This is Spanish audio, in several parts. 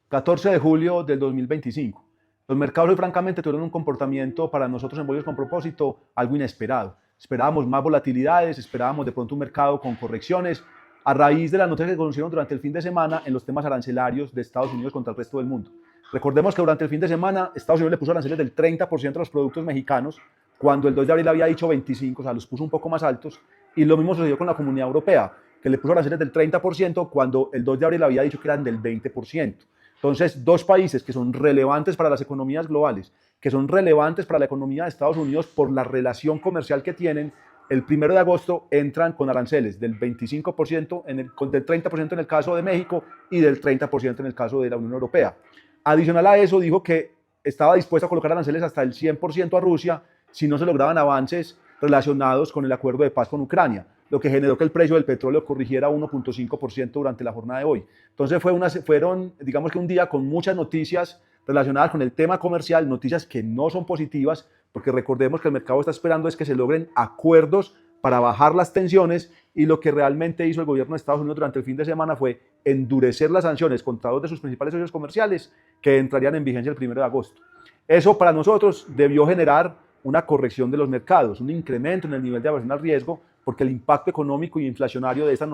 14 de julio del 2025. Los mercados hoy francamente tuvieron un comportamiento para nosotros en Bolivia con propósito algo inesperado. Esperábamos más volatilidades, esperábamos de pronto un mercado con correcciones a raíz de las noticias que conocieron durante el fin de semana en los temas arancelarios de Estados Unidos contra el resto del mundo. Recordemos que durante el fin de semana Estados Unidos le puso aranceles del 30% a los productos mexicanos, cuando el 2 de abril había dicho 25%, o sea, los puso un poco más altos, y lo mismo sucedió con la Comunidad Europea, que le puso aranceles del 30% cuando el 2 de abril había dicho que eran del 20%. Entonces, dos países que son relevantes para las economías globales, que son relevantes para la economía de Estados Unidos por la relación comercial que tienen, el 1 de agosto entran con aranceles del 25%, del 30% en el caso de México y del 30% en el caso de la Unión Europea. Adicional a eso, dijo que estaba dispuesto a colocar aranceles hasta el 100% a Rusia si no se lograban avances relacionados con el acuerdo de paz con Ucrania, lo que generó que el precio del petróleo corrigiera 1.5% durante la jornada de hoy. Entonces fueron, digamos que un día con muchas noticias relacionadas con el tema comercial, noticias que no son positivas, porque recordemos que el mercado está esperando es que se logren acuerdos para bajar las tensiones, y lo que realmente hizo el gobierno de Estados Unidos durante el fin de semana fue endurecer las sanciones contra dos de sus principales socios comerciales que entrarían en vigencia el 1 de agosto. Eso para nosotros debió generar una corrección de los mercados, un incremento en el nivel de aversión al riesgo, porque el impacto económico y inflacionario de estas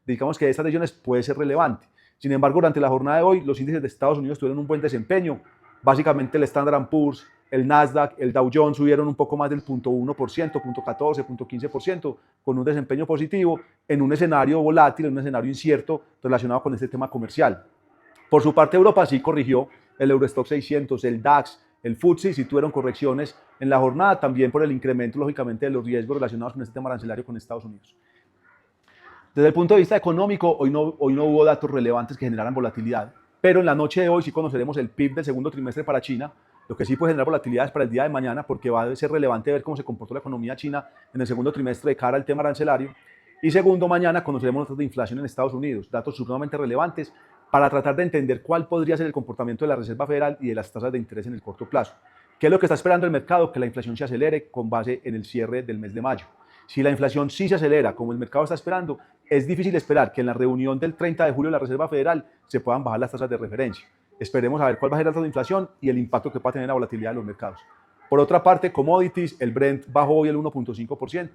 decisiones puede ser relevante. Sin embargo, durante la jornada de hoy, los índices de Estados Unidos tuvieron un buen desempeño. Básicamente el Standard & Poor's, el Nasdaq, el Dow Jones subieron un poco más del 0.1%, 0.14%, 0.15%, con un desempeño positivo en un escenario volátil, en un escenario incierto relacionado con este tema comercial. Por su parte, Europa sí corrigió, el Eurostoxx 600, el DAX, el FTSE sí tuvieron correcciones en la jornada, también por el incremento, lógicamente, de los riesgos relacionados con este tema arancelario con Estados Unidos. Desde el punto de vista económico, hoy no hubo datos relevantes que generaran volatilidad, pero en la noche de hoy sí conoceremos el PIB del segundo trimestre para China, lo que sí puede generar volatilidades para el día de mañana, porque va a ser relevante ver cómo se comportó la economía china en el segundo trimestre de cara al tema arancelario. Y segundo, mañana conoceremos los datos de inflación en Estados Unidos, datos supremamente relevantes para tratar de entender cuál podría ser el comportamiento de la Reserva Federal y de las tasas de interés en el corto plazo. ¿Qué es lo que está esperando el mercado? Que la inflación se acelere con base en el cierre del mes de mayo. Si la inflación sí se acelera como el mercado está esperando, es difícil esperar que en la reunión del 30 de julio de la Reserva Federal se puedan bajar las tasas de referencia. Esperemos a ver cuál va a ser el dato de inflación y el impacto que pueda tener la volatilidad de los mercados. Por otra parte, commodities, el Brent bajó hoy el 1.5%.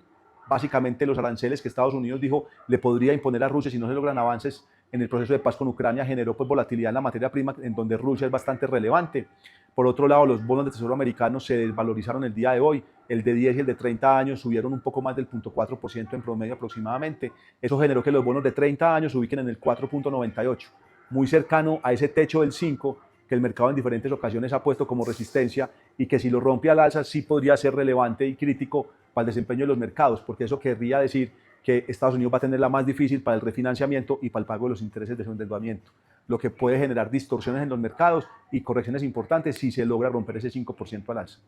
Básicamente los aranceles que Estados Unidos dijo le podría imponer a Rusia si no se logran avances en el proceso de paz con Ucrania generó pues volatilidad en la materia prima, en donde Rusia es bastante relevante. Por otro lado, los bonos de tesoro americanos se desvalorizaron el día de hoy. El de 10 y el de 30 años subieron un poco más del 0.4% en promedio aproximadamente. Eso generó que los bonos de 30 años se ubiquen en el 4.98%, muy cercano a ese techo del 5% que el mercado en diferentes ocasiones ha puesto como resistencia, y que si lo rompe al alza sí podría ser relevante y crítico para el desempeño de los mercados, porque eso querría decir que Estados Unidos va a tener la más difícil para el refinanciamiento y para el pago de los intereses de su endeudamiento, lo que puede generar distorsiones en los mercados y correcciones importantes si se logra romper ese 5% al alza.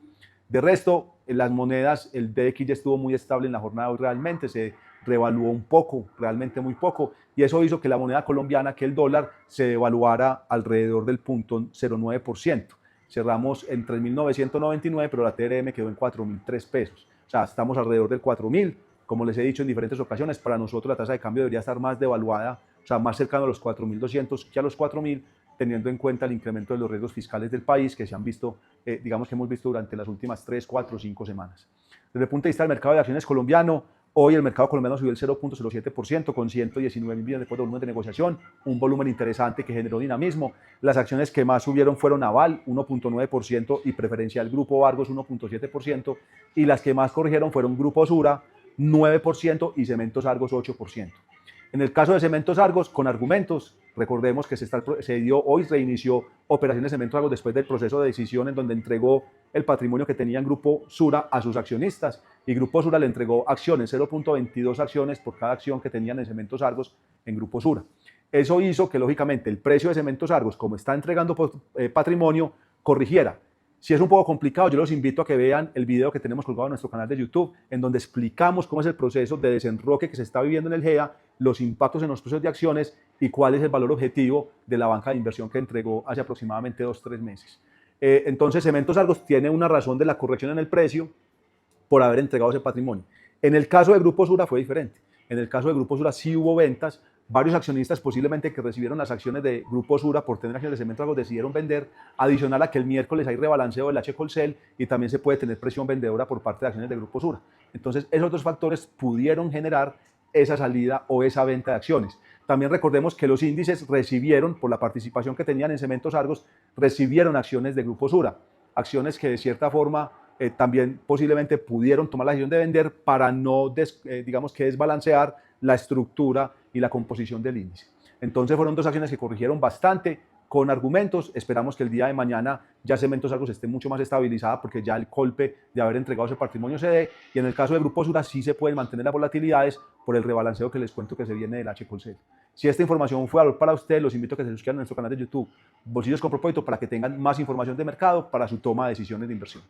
De resto, en las monedas, el DX ya estuvo muy estable en la jornada de hoy, realmente se revaluó un poco, realmente muy poco, y eso hizo que la moneda colombiana, que el dólar, se devaluara alrededor del 0.09%. Cerramos en 3.999, pero la TRM quedó en 4.003 pesos. O sea, estamos alrededor del 4.000. Como les he dicho en diferentes ocasiones, para nosotros la tasa de cambio debería estar más devaluada, o sea, más cercano a los 4.200 que a los 4.000, teniendo en cuenta el incremento de los riesgos fiscales del país que se han visto, digamos que hemos visto durante las últimas 3, 4, 5 semanas. Desde el punto de vista del mercado de acciones colombiano, hoy el mercado colombiano subió el 0.07% con 119 millones de volumen de negociación, un volumen interesante que generó dinamismo. Las acciones que más subieron fueron Aval, 1.9%, y Preferencial Grupo Argos, 1.7%, y las que más corrigieron fueron Grupo Sura, 9%, y Cementos Argos, 8%. En el caso de Cementos Argos, con argumentos, recordemos que hoy reinició operaciones de Cementos Argos después del proceso de decisión en donde entregó el patrimonio que tenía en Grupo Sura a sus accionistas, y Grupo Sura le entregó acciones, 0.22 acciones por cada acción que tenían en Cementos Argos en Grupo Sura. Eso hizo que, lógicamente, el precio de Cementos Argos, como está entregando patrimonio, corrigiera. Si es un poco complicado, yo los invito a que vean el video que tenemos colgado en nuestro canal de YouTube, en donde explicamos cómo es el proceso de desenroque que se está viviendo en el GEA, los impactos en los precios de acciones y cuál es el valor objetivo de la banca de inversión que entregó hace aproximadamente 2 o 3 meses. Entonces, Cementos Argos tiene una razón de la corrección en el precio por haber entregado ese patrimonio. En el caso de Grupo Sura fue diferente. En el caso de Grupo Sura sí hubo ventas, varios accionistas posiblemente que recibieron las acciones de Grupo Sura por tener acciones de Cementos Argos decidieron vender, adicional a que el miércoles hay rebalanceo del H. Colcel y también se puede tener presión vendedora por parte de acciones de Grupo Sura. Entonces, esos dos factores pudieron generar esa salida o esa venta de acciones. También recordemos que los índices recibieron, por la participación que tenían en Cementos Argos, recibieron acciones de Grupo Sura, acciones que de cierta forma también posiblemente pudieron tomar la decisión de vender para no, digamos que desbalancear la estructura y la composición del índice. Entonces fueron dos acciones que corrigieron bastante con argumentos. Esperamos que el día de mañana ya Cementos Argos esté mucho más estabilizada porque ya el golpe de haber entregado ese patrimonio se dé, y en el caso de Grupo Sura sí se pueden mantener las volatilidades por el rebalanceo que les cuento que se viene del H. Colcel. Si esta información fue valor para ustedes, los invito a que se suscriban a nuestro canal de YouTube Bolsillos con Propósito para que tengan más información de mercado para su toma de decisiones de inversión.